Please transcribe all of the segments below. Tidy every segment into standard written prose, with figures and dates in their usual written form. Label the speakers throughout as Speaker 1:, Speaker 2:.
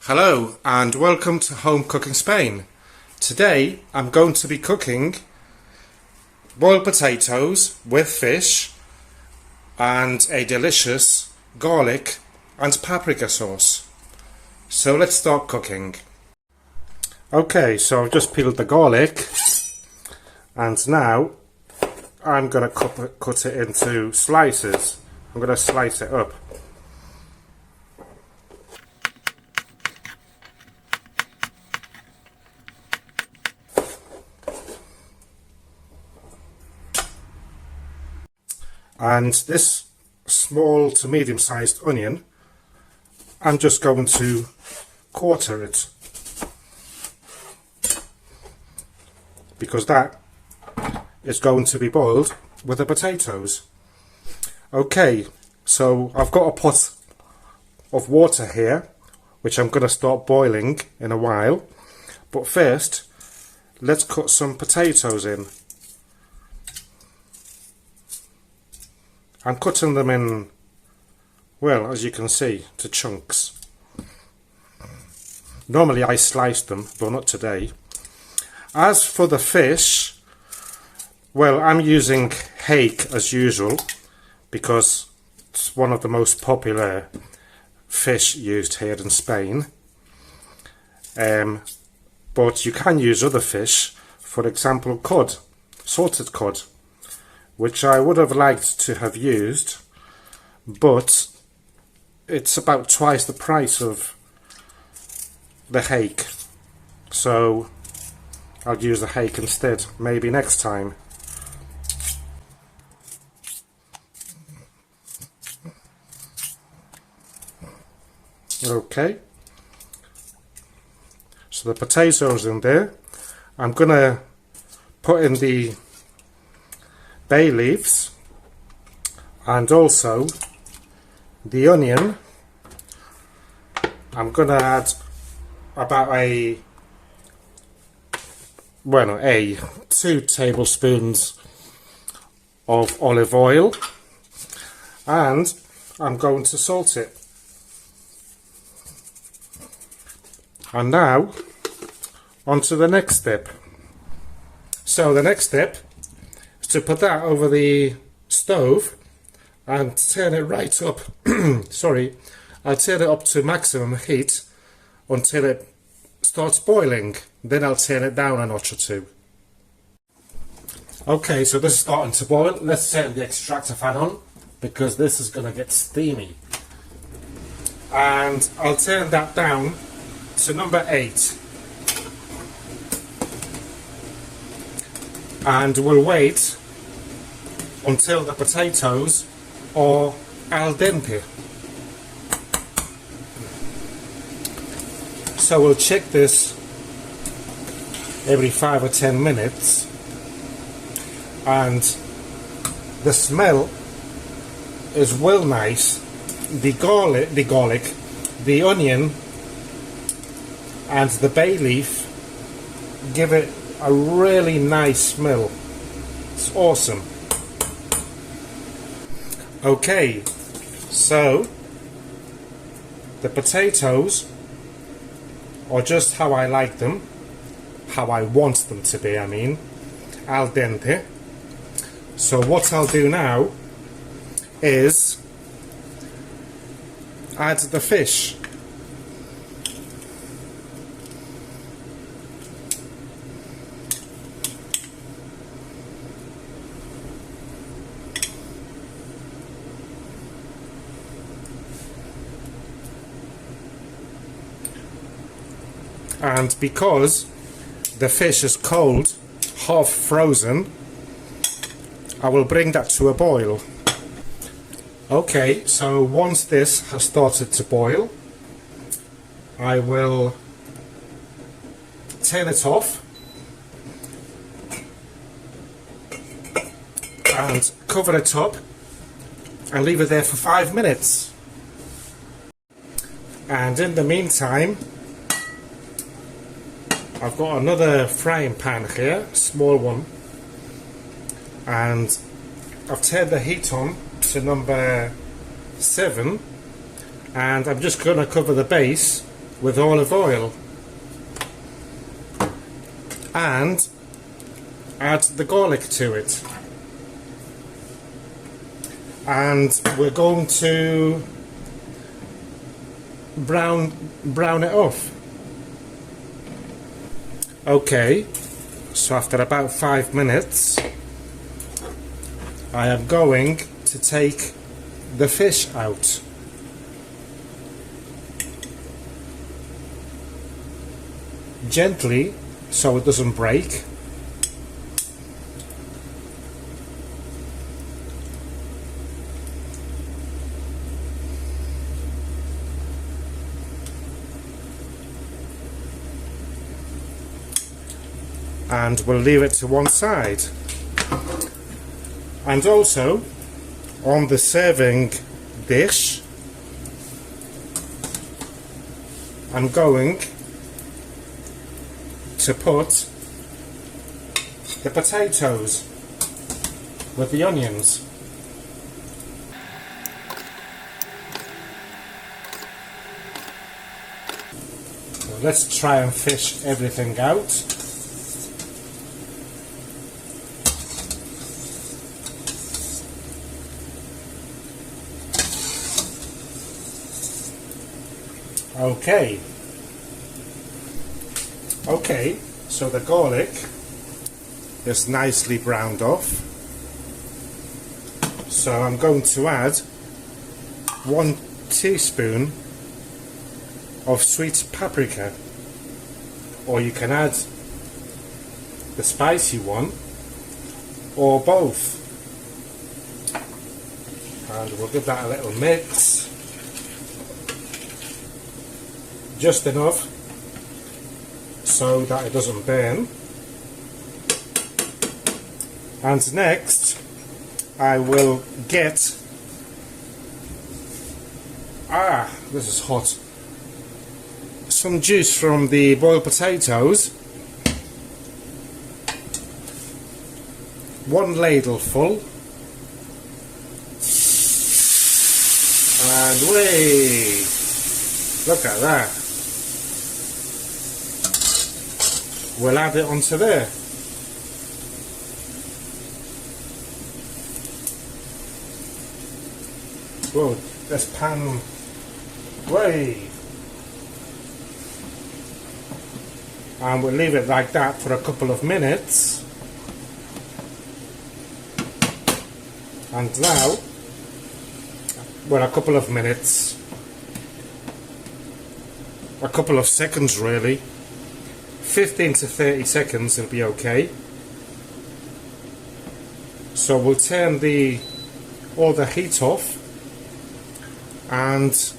Speaker 1: Hello and welcome to Home Cooking Spain. Today I'm going to be cooking boiled potatoes with fish and a delicious garlic and paprika sauce. So let's start cooking. Okay, so I've just peeled the garlic and now I'm going to cut it into slices. I'm going to slice it up. And this small to medium sized onion, I'm just going to quarter it because that is going to be boiled with the potatoes. Okay, so I've got a pot of water here which I'm going to start boiling in a while, but first let's cut some potatoes in. I'm cutting them in, well, as you can see, to chunks. Normally I slice them, but not today. As for the fish, well, I'm using hake as usual because it's one of the most popular fish used here in Spain. But you can use other fish, for example cod, salted cod, which I would have liked to have used, but it's about twice the price of the hake, so I'll use the hake instead, maybe next time. Okay, so the potatoes in there. I'm gonna put in the bay leaves and also the onion. I'm gonna add about 2 tablespoons of olive oil, and I'm going to salt it. And now on to the next step. So the next step, to put that over the stove and turn it right up. Sorry, I'll turn it up to maximum heat until it starts boiling. Then I'll turn it down a notch or two. Okay, so this is starting to boil. Let's turn the extractor fan on because this is going to get steamy. And I'll turn that down to number 8. And we'll wait until the potatoes are al dente. So we'll check this every 5 or 10 minutes, and the smell is well nice. The garlic, the onion and the bay leaf give it a really nice smell. It's awesome. Okay, so the potatoes are just how I like them, how I want them to be, I mean, al dente. So what I'll do now is add the fish. And because the fish is cold, half frozen, I will bring that to a boil. Okay, so once this has started to boil, I will turn it off and cover it up and leave it there for 5 minutes. And in the meantime, I've got another frying pan here, small one, and I've turned the heat on to number 7, and I'm just going to cover the base with olive oil and add the garlic to it, and we're going to brown it off. Okay, so after about 5 minutes I am going to take the fish out. Gently, so it doesn't break. And we'll leave it to one side. And also, on the serving dish, I'm going to put the potatoes with the onions. So let's try and fish everything out. Okay, so the garlic is nicely browned off. So I'm going to add 1 teaspoon of sweet paprika, or you can add the spicy one, or both. And we'll give that a little mix. Just enough so that it doesn't burn. And next I will get, this is hot, some juice from the boiled potatoes, 1 ladleful, and look at that. We'll add it onto there. Whoa, this pan, and we'll leave it like that for a couple of minutes. And now, well, a couple of minutes, a couple of seconds really, 15 to 30 seconds will be okay. So we'll turn all the heat off and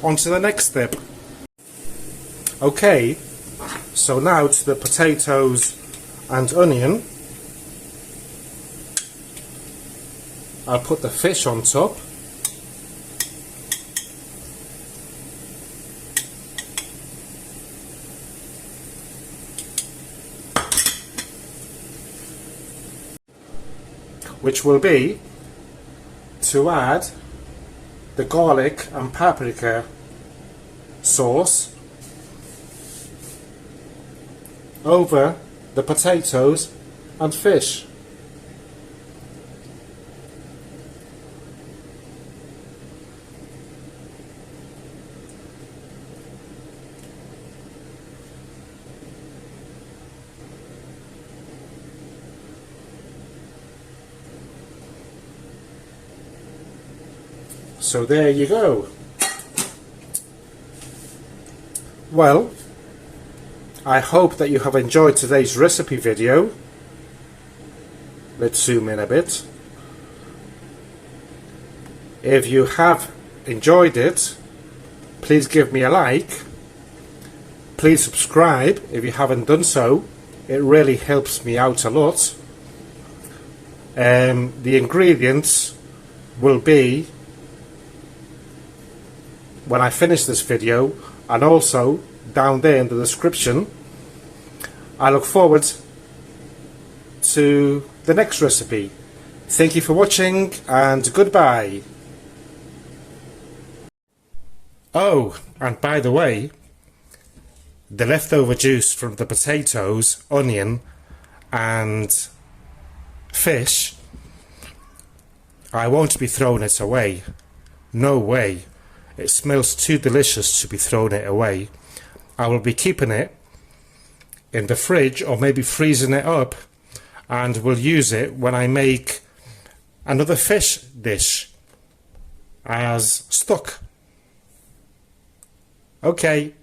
Speaker 1: on to the next step. Okay, so now to the potatoes and onion. I'll put the fish on top. Which will be to add the garlic and paprika sauce over the potatoes and fish. So there you go. Well, I hope that you have enjoyed today's recipe video. Let's zoom in a bit. If you have enjoyed it, please give me a like. Please subscribe if you haven't done so. It really helps me out a lot. The ingredients will be when I finish this video, and also down there in the description. I look forward to the next recipe. Thank you for watching, and goodbye. Oh, and by the way, the leftover juice from the potatoes, onion and fish, I won't be throwing it away. No way. It smells too delicious to be throwing it away. I will be keeping it in the fridge or maybe freezing it up, and will use it when I make another fish dish as stock. Okay.